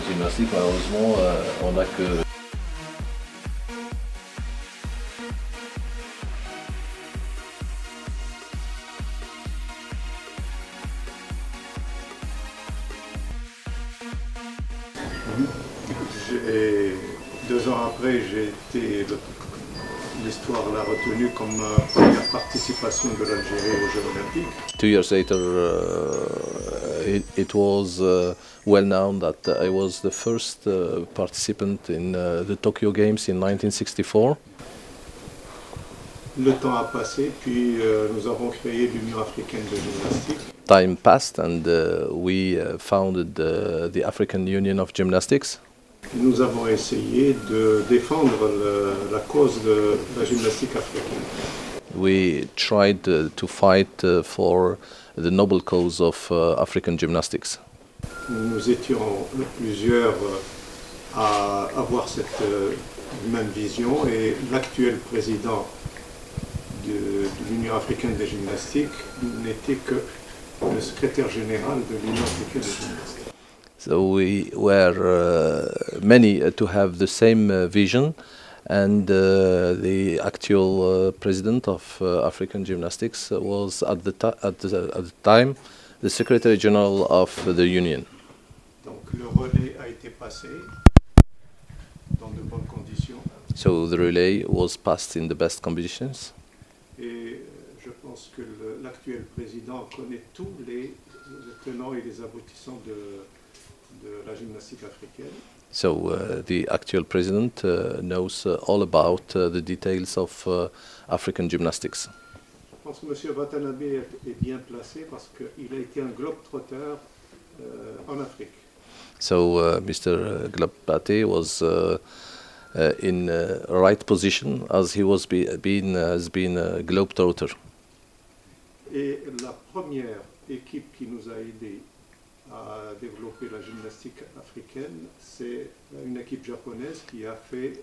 gymnastique, malheureusement, on n'a que... Et 2 ans après, l'histoire l'a retenu comme première participation de l'Algérie aux Jeux Olympiques. 2 years later, it was well known that I was the first participant in the Tokyo Games in 1964. Le temps a passé, puis nous avons créé l'Union africaine de gymnastique. Time passed and we founded the African Union of Gymnastics. Nous avons essayé de défendre la cause de la gymnastique africaine. We tried to fight for the noble cause of African gymnastics. Nous étions plusieurs à avoir cette même vision et l'actuel président de l'Union africaine des gymnastiques n'était que le secrétaire général de l'Union africaine des gymnastiques. So we were many to have the same vision, and the actual president of African Gymnastics was at the time the Secretary General of the Union. Donc le relais a été passé dans de bonnes conditions. So the relay was passed in the best conditions. Et je pense que l'actuel président connaît tous les tenants et les aboutissants de la gymnastique africaine. So the actual president knows all about the details of African gymnastics. Je pense que M. Watanabe est bien placé parce qu'il a été un globe-trotteur en Afrique. So Mr. Glabate was in right position as he was has been a globetrotter. Et la première équipe qui nous a aidés à développer la gymnastique africaine, c'est une équipe japonaise qui a fait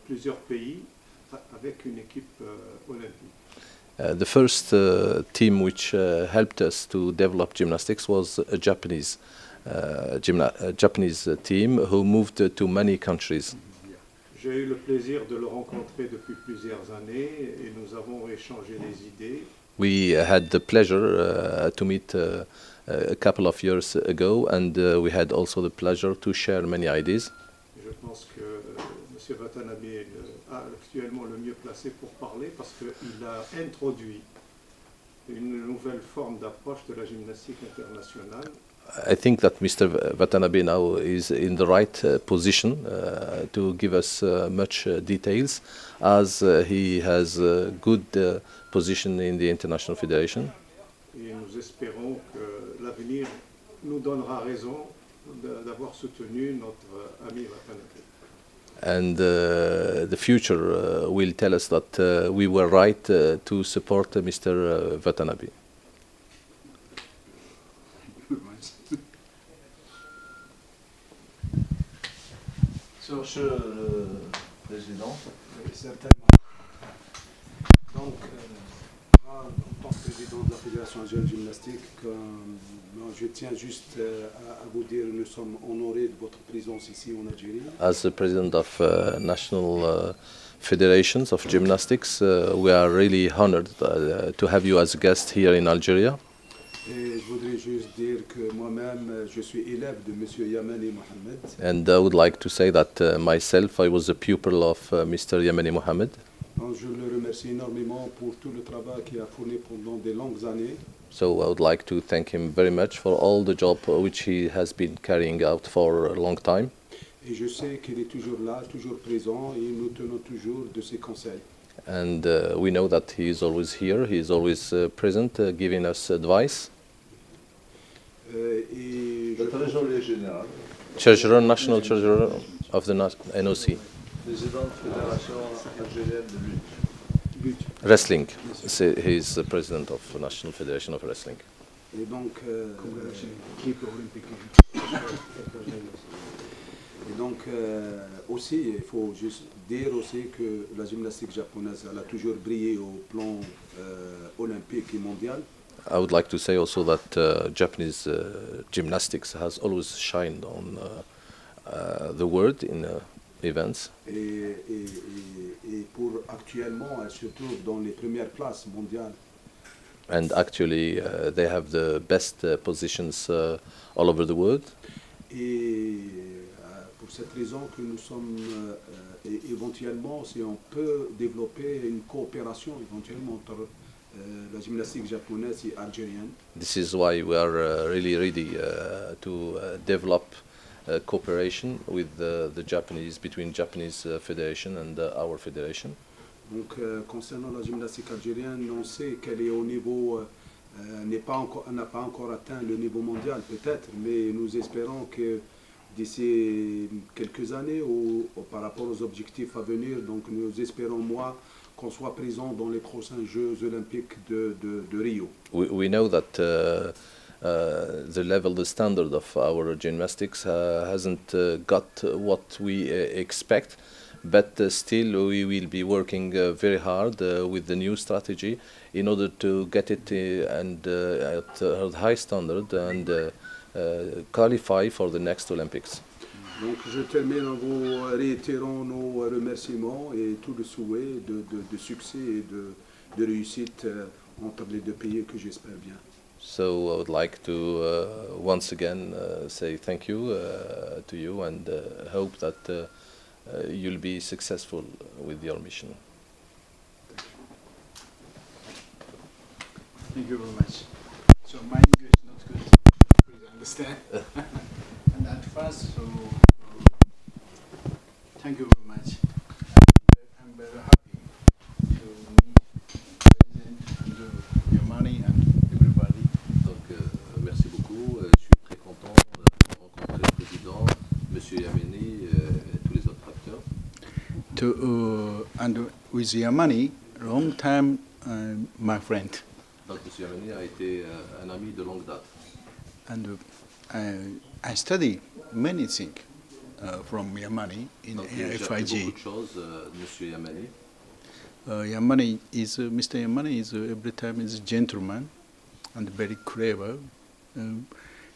plusieurs pays avec une équipe olympique. The first team which helped us to develop gymnastics was a Japanese team who moved to many countries. J'ai eu le plaisir de le rencontrer depuis plusieurs années et nous avons échangé des idées. We had the pleasure to meet a couple of years ago, and we had also the pleasure to share many ideas. Je pense que M. Watanabe est actuellement le mieux placé pour parler parce qu'il a introduit une nouvelle forme d'approche de la gymnastique internationale. I think that Mr. Watanabe now is in the right position to give us much details, as he has a good position in the International Federation. Et nous espérons que l'avenir nous donnera raison d'avoir soutenu notre ami Watanabe. And the future will tell us that we were right to support Mr. Watanabe. Monsieur le Président. Oui, certainement. Donc, moi, en tant que président de la Fédération algérienne de gymnastique, je tiens juste à vous dire que nous sommes honorés de votre présence ici en Algérie. As the president of national federations of gymnastics, we are really honored to have you as a guest here in Algeria. Et je voudrais juste dire que moi-même, je suis élève de M. Yamani Mohamed. And I would like to say that myself, I was a pupil of Mr. Yamani Mohamed. Donc, je le remercie énormément pour tout le travail qu'il a fourni pendant de longues années. So I would like to thank him very much for all the job which he has been carrying out for a long time. Et je sais qu'il est toujours là, toujours présent, et nous tenons toujours de ses conseils. And we know that he is always here, he is always present, giving us advice. Et Le trésorier général. Treasurer, national treasurer of the NOC. Président de la Fédération algérienne de lutte. Wrestling. He is the president of the National Federation of Wrestling. Et donc, aussi, il faut juste dire aussi que la gymnastique japonaise elle a toujours brillé au plan olympique et mondial. I would like to say also that Japanese gymnastics has always shined on the world in events. Et pour actuellement, elle se trouve dans les premières places mondiales. And actually, they have the best positions all over the world. Et pour cette raison que nous sommes éventuellement, si on peut développer une coopération éventuellement entre la gymnastique japonaise et algérienne. This is why we are really ready to develop cooperation with the Japanese, between Japanese Federation and our federation. Donc, concernant la gymnastique algérienne, on sait qu'elle est au niveau, n'a pas encore atteint le niveau mondial peut-être, mais nous espérons que d'ici quelques années ou par rapport aux objectifs à venir, donc nous espérons qu'on soit présent dans les prochains Jeux olympiques de Rio. We know that the level, the standard of our gymnastics hasn't got what we expect. But still, we will be working very hard with the new strategy in order to get it at a high standard and qualify for the next Olympics. Donc, je termine en vous réitérant nos remerciements et tout le souhait de succès et de réussite entre les deux pays que j'espère bien. So I would like to once again say thank you to you and hope that you'll be successful with your mission. Thank you very much. So my English is not good, please understand. And at first, so thank you very much. I'm very happy to meet President and Yamani and everybody. Donc merci beaucoup. Je suis très content de rencontrer le président, Monsieur Yameni, et tous les autres acteurs. And with Yamani, long time my friend. Donc Monsieur Yameni a été un ami de longue date. And I study many things from Yamani in Donc j'ai appris FIG. beaucoup de choses de Monsieur Yameni. Mr. Yamani is every time is a gentleman and very clever.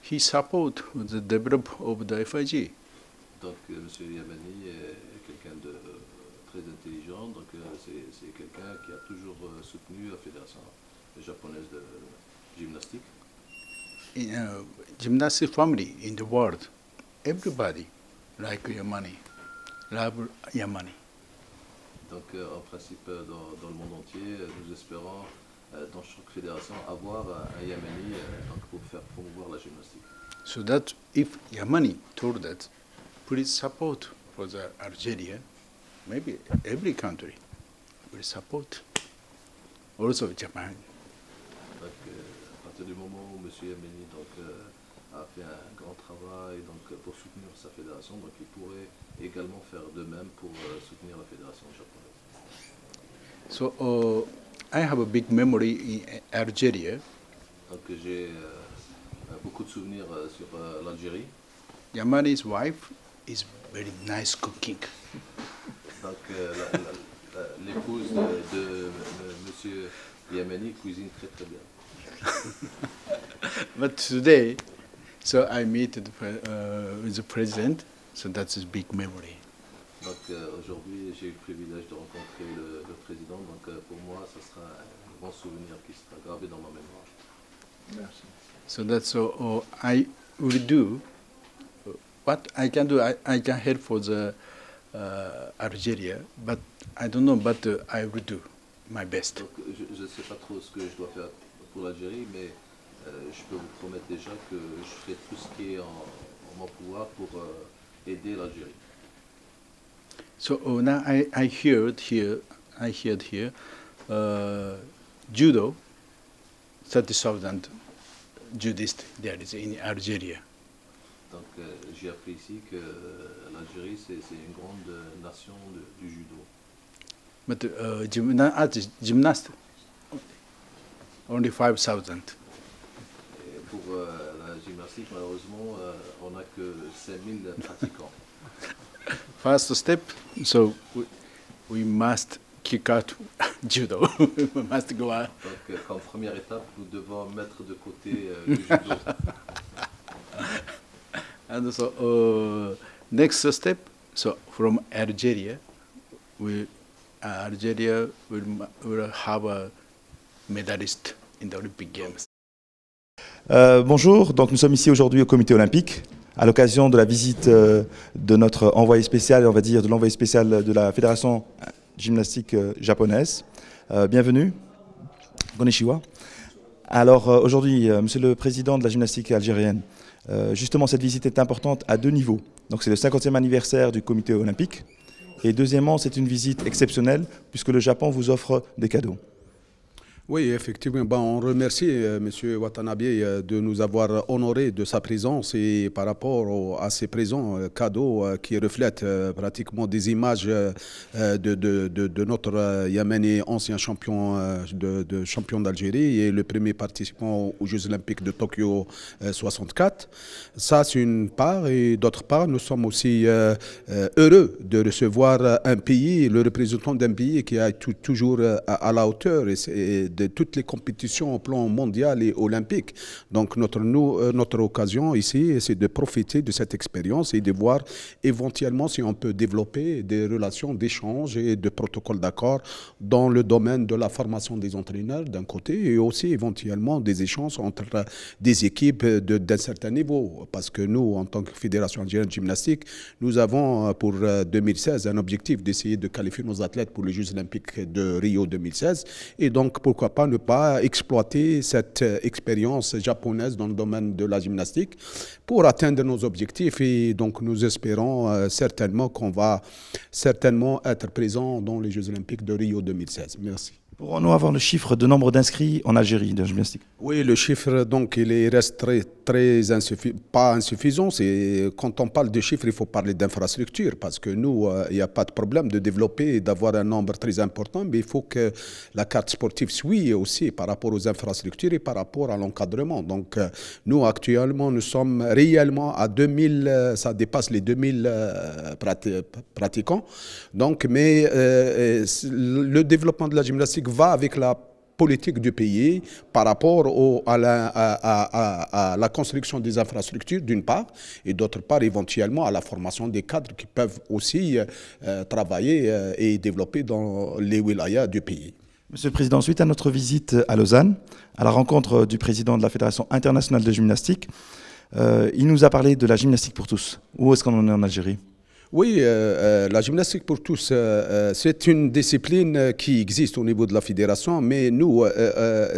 He support the development of the FIG. Donc Monsieur Yamani est quelqu'un de très intelligent. Donc c'est quelqu'un qui a toujours soutenu la fédération japonaise de gymnastique. In gymnastic family in the world, everybody like Yamani, love Yamani. Donc en principe dans le monde entier, nous espérons dans chaque fédération avoir un Yamani donc pour faire promouvoir la gymnastique. So that if Yamani told that, please support for the Algeria, maybe every country will support. Also Japan. Donc à partir du moment où M. Yameni a fait un grand travail donc, pour soutenir sa fédération, donc il pourrait également faire de même pour soutenir la fédération japonaise. So I have a big memory in Algeria. Donc j'ai beaucoup de souvenirs sur l'Algérie. Yamani's wife is very nice cooking. Donc l'épouse de M. Yameni cuisine très très bien. But today, so I meet with the president, so that's a big memory. Donc aujourd'hui, j'ai eu le privilège de rencontrer le président. Donc pour moi, ce sera un bon souvenir qui sera gravé dans ma mémoire. Merci. So that's all I will do. What I can do, I can help for the Algeria, but I don't know, but I will do my best. Donc je ne sais pas trop ce que je dois faire pour l'Algérie, mais je peux vous promettre déjà que je ferai tout ce qui est en mon pouvoir pour aider l'Algérie. So now I heard here, judo, 30,000 judists there is in Algeria. Donc j'ai appris ici que l'Algérie c'est une grande nation du judo. But gymnast, only 5,000. Pour la gymnastique, malheureusement, on n'a que 5000 pratiquants. First step, so we must kick out judo. We must go out. Donc, comme première étape, nous devons mettre de côté le judo. And so next step, so from Algeria, Algeria will have a medalist in the Olympic Games. Bonjour, donc nous sommes ici aujourd'hui au Comité olympique à l'occasion de la visite de notre envoyé spécial, on va dire de l'envoyé spécial de la Fédération gymnastique japonaise. Bienvenue, konnichiwa. Alors aujourd'hui, Monsieur le Président de la gymnastique algérienne, justement cette visite est importante à deux niveaux. Donc c'est le 50e anniversaire du Comité olympique et deuxièmement c'est une visite exceptionnelle puisque le Japon vous offre des cadeaux. Oui, effectivement. On remercie M. Watanabe de nous avoir honorés de sa présence et par rapport à ces présents cadeaux qui reflètent pratiquement des images de notre Yéménais ancien champion champion d'Algérie et le premier participant aux Jeux Olympiques de Tokyo 64. Ça, c'est une part. Et d'autre part, nous sommes aussi heureux de recevoir un pays, le représentant d'un pays qui est toujours à la hauteur de toutes les compétitions au plan mondial et olympique. Donc notre occasion ici, c'est de profiter de cette expérience et de voir éventuellement si on peut développer des relations d'échange et de protocoles d'accord dans le domaine de la formation des entraîneurs d'un côté et aussi éventuellement des échanges entre des équipes d'un certain niveau. Parce que nous, en tant que Fédération algérienne de gymnastique, nous avons pour 2016 un objectif d'essayer de qualifier nos athlètes pour les Jeux olympiques de Rio 2016. Et donc, pourquoi pas ne pas exploiter cette expérience japonaise dans le domaine de la gymnastique pour atteindre nos objectifs. Et donc, nous espérons certainement qu'on va certainement être présent dans les Jeux olympiques de Rio 2016. Merci. Pourrons-nous avoir le chiffre de nombre d'inscrits en Algérie de gymnastique? Oui, le chiffre, donc, il reste très insuffisant. Quand on parle de chiffres, il faut parler d'infrastructure parce que nous, il n'y a pas de problème de développer et d'avoir un nombre très important, mais il faut que la carte sportive suive aussi par rapport aux infrastructures et par rapport à l'encadrement. Donc, nous, actuellement, nous sommes réellement à 2000, ça dépasse les 2000 pratiquants. Donc, mais le développement de la gymnastique va avec la politique du pays par rapport à la construction des infrastructures d'une part et d'autre part éventuellement à la formation des cadres qui peuvent aussi travailler et développer dans les wilayas du pays. Monsieur le Président, suite à notre visite à Lausanne, à la rencontre du président de la Fédération internationale de gymnastique, il nous a parlé de la gymnastique pour tous. Où est-ce qu'on en est en Algérie ? Oui, la gymnastique pour tous, c'est une discipline qui existe au niveau de la fédération, mais nous,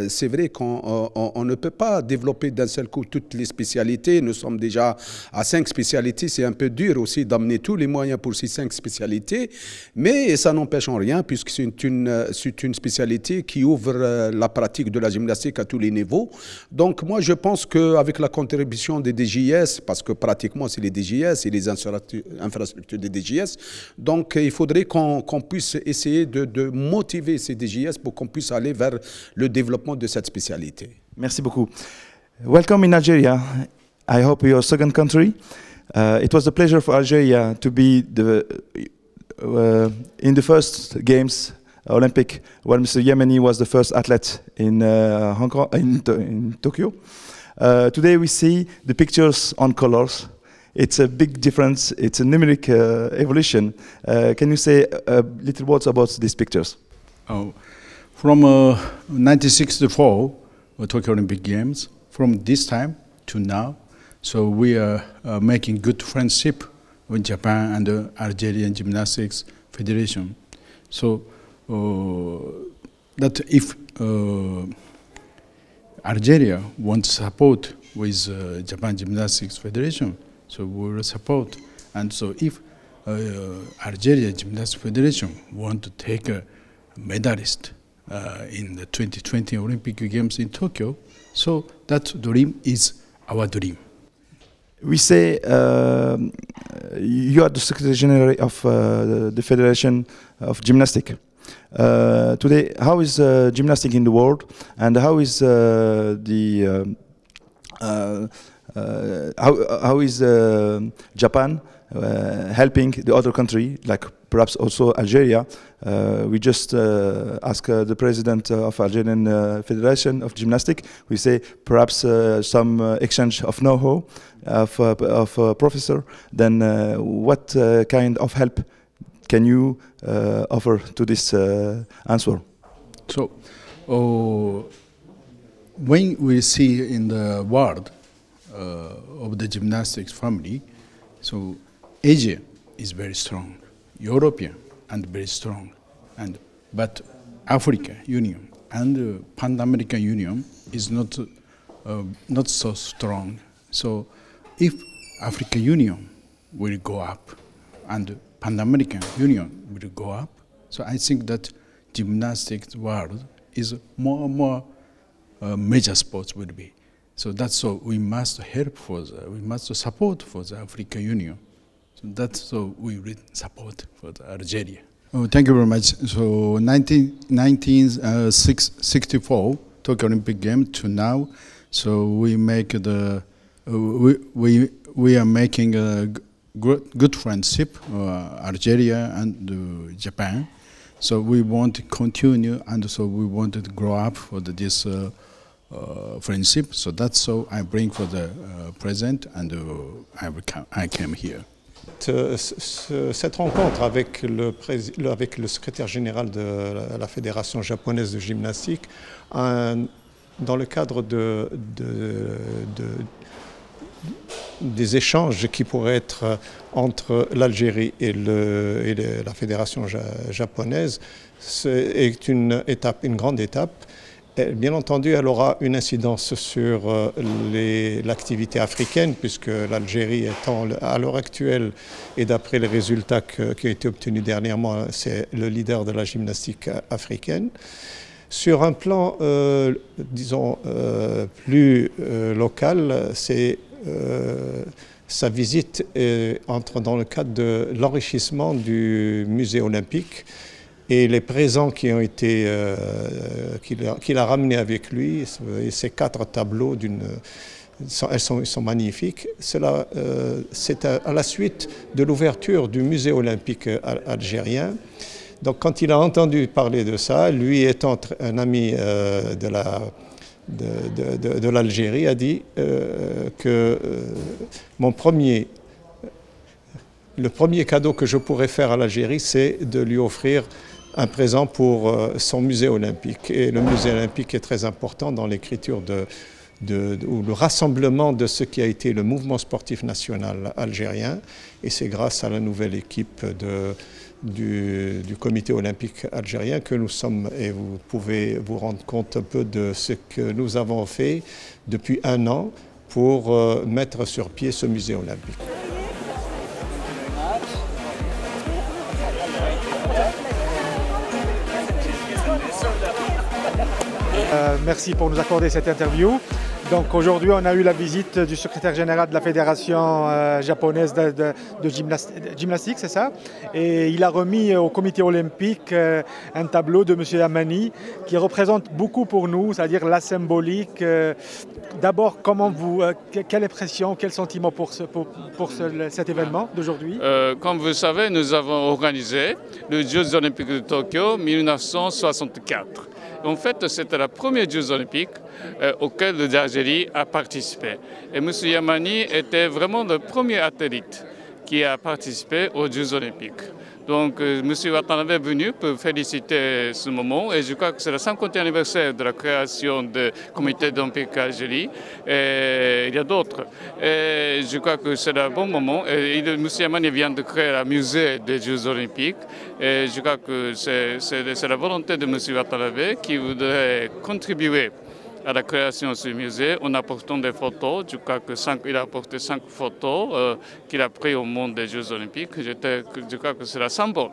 c'est vrai qu'on ne peut pas développer d'un seul coup toutes les spécialités. Nous sommes déjà à 5 spécialités. C'est un peu dur aussi d'amener tous les moyens pour ces 5 spécialités, mais ça n'empêche en rien puisque c'est une spécialité qui ouvre la pratique de la gymnastique à tous les niveaux. Donc moi, je pense qu'avec la contribution des DGS, parce que pratiquement c'est les DGS et les infrastructures des DGS. Donc, il faudrait qu'on puisse essayer de motiver ces DGS pour qu'on puisse aller vers le développement de cette spécialité. Merci beaucoup. Welcome in Algeria. I hope your second country. It was a pleasure for Algeria to be in the first Games Olympic, where Mr. Yemeni was the first athlete in Hong Kong, in Tokyo. Today we see the pictures on colors. It's a big difference. It's a numeric evolution. Can you say little words about these pictures? From 1964, Tokyo Olympic Games, from this time to now, so we are making good friendship with Japan and the Algerian Gymnastics Federation. So that if Algeria wants support with Japan Gymnastics Federation, so we will support. And so if Algeria Gymnastics Federation want to take a medalist in the 2020 Olympic Games in Tokyo, so that dream is our dream. We say you are the Secretary General of the Federation of Gymnastics. Today, how is gymnastics in the world, and how is how is Japan helping the other country like perhaps also Algeria. We just asked the president of Algerian Federation of Gymnastics. We say perhaps some exchange of know-how of professor. Then what kind of help can you offer to this answer? So, when we see in the world of the gymnastics family, so Asia is very strong, European and very strong, but Africa Union and Pan American Union is not so strong. So, if Africa Union will go up and Pan American Union will go up, so I think that gymnastics world is more and more major sports will be. So that's so we must help we must support for the African Union. So that's so we will support for the Algeria. Oh, thank you very much. So 1964 Tokyo Olympic Games to now, so we make the we are making a good friendship Algeria and Japan. So we want to continue, and so we want to grow up for this friendship. So that's so I bring for the present, and I came here. Cette rencontre avec le secrétaire général de la Fédération japonaise de gymnastique, dans le cadre des échanges qui pourraient être entre l'Algérie et la Fédération japonaise, est une grande étape. Et bien entendu, elle aura une incidence sur l'activité africaine, puisque l'Algérie étant à l'heure actuelle, et d'après les résultats qui ont été obtenus dernièrement, c'est le leader de la gymnastique africaine. Sur un plan, disons, plus local, sa visite entre dans le cadre de l'enrichissement du musée olympique et les présents qui ont été qu'il a ramenés avec lui, et ces 4 tableaux ils sont magnifiques. Cela, c'est à la suite de l'ouverture du musée olympique algérien. Donc quand il a entendu parler de ça, lui étant un ami de l'Algérie, a dit que le premier cadeau que je pourrais faire à l'Algérie, c'est de lui offrir un présent pour son musée olympique. Et le musée olympique est très important dans l'écriture ou le rassemblement de ce qui a été le mouvement sportif national algérien. Et c'est grâce à la nouvelle équipe du comité olympique algérien que nous sommes, et vous pouvez vous rendre compte un peu de ce que nous avons fait depuis 1 an pour mettre sur pied ce musée olympique. Merci pour nous accorder cette interview. Donc aujourd'hui, on a eu la visite du secrétaire général de la Fédération japonaise de gymnastique, c'est ça? Et il a remis au comité olympique un tableau de M. Amani qui représente beaucoup pour nous, c'est-à-dire la symbolique. D'abord, quelle impression, quel sentiment pour cet événement d'aujourd'hui? Comme vous savez, nous avons organisé les Jeux olympiques de Tokyo 1964. En fait, c'était la première Jeux olympiques auquel l'Algérie a participé. Et M. Yamani était vraiment le premier athlète qui a participé aux Jeux olympiques. Donc, M. Watanabe est venu pour féliciter ce moment, et je crois que c'est le 50e anniversaire de la création du comité olympique Algérie. Et il y a d'autres. Et je crois que c'est un bon moment. Et M. Yamani vient de créer un musée des Jeux olympiques. Et je crois que c'est la volonté de M. Watanabe qui voudrait contribuer à la création de ce musée en apportant des photos. Je crois qu'il a apporté 5 photos qu'il a prises au monde des Jeux olympiques. Je crois que c'est la symbole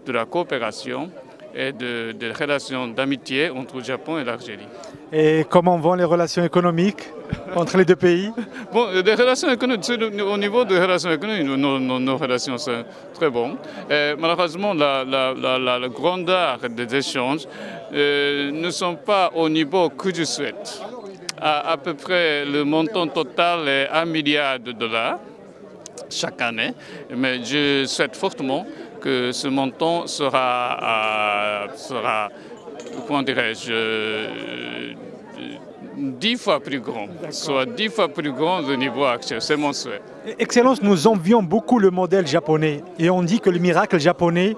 de la coopération et de relations d'amitié entre le Japon et l'Algérie. Et comment vont les relations économiques entre les deux pays? Bon, les relations économiques, au niveau des relations économiques, nos relations sont très bonnes. Malheureusement, la grandeur des échanges ne sont pas au niveau que je souhaite. À peu près, le montant total est $1 milliard chaque année, mais je souhaite fortement que ce montant sera comment dirais-je, 10 fois plus grand, soit 10 fois plus grand du niveau actuel. C'est mon souhait. Excellence, nous envions beaucoup le modèle japonais et on dit que le miracle japonais,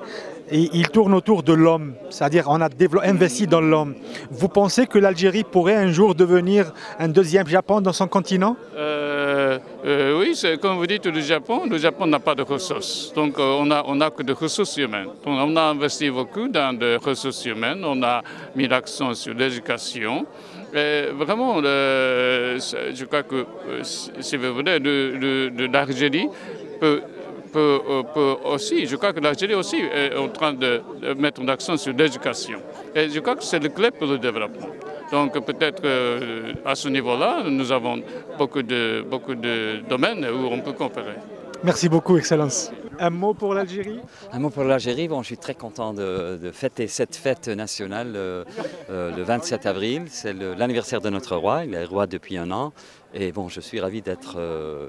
il tourne autour de l'homme, c'est-à-dire on a investi dans l'homme. Vous pensez que l'Algérie pourrait un jour devenir un deuxième Japon dans son continent? Oui, comme vous dites, le Japon n'a pas de ressources. Donc on n'a que des ressources humaines. Donc, on a investi beaucoup dans des ressources humaines, on a mis l'accent sur l'éducation. Vraiment, je crois que, si vous voulez, l'Algérie peut aussi, je crois que l'Algérie aussi est en train de mettre l'accent sur l'éducation. Et je crois que c'est le clé pour le développement. Donc peut-être à ce niveau-là, nous avons beaucoup de domaines où on peut coopérer. Merci beaucoup, Excellence. Un mot pour l'Algérie? Un mot pour l'Algérie. Bon, je suis très content de fêter cette fête nationale le 27 avril. C'est l'anniversaire de notre roi. Il est roi depuis 1 an. Et bon, je suis ravi d'être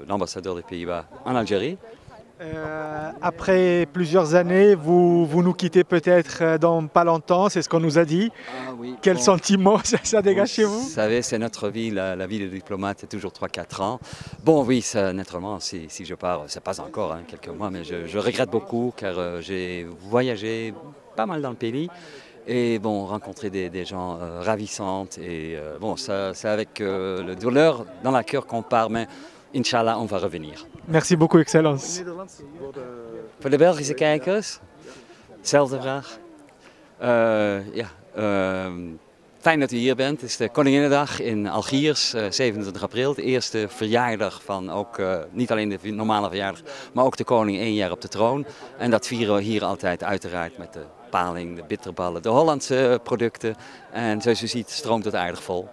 l'ambassadeur des Pays-Bas en Algérie. Après plusieurs années, vous nous quittez peut-être dans pas longtemps, c'est ce qu'on nous a dit. Ah, oui. Quel sentiment ça dégage chez vous? Vous savez, c'est notre vie, la vie de diplomate, c'est toujours 3-4 ans. Bon, oui, ça, naturellement, si je pars, c'est pas encore quelques mois, mais je regrette beaucoup car j'ai voyagé pas mal dans le pays et bon, rencontré des gens ravissantes et bon, c'est avec le douleur dans la cœur qu'on part, mais Inch'Allah, on va revenir. Merci beaucoup, Excellence. Voor de Belgische kijkers, dezelfde vraag. Fijn dat u hier bent. Het is de Koninginnedag in Algiers, 27 april. De eerste verjaardag van ook, niet alleen de normale verjaardag, maar ook de koning 1 jaar op de troon. En dat vieren we hier altijd uiteraard met de paling, de bitterballen, de Hollandse producten. En zoals u ziet stroomt het aardig vol.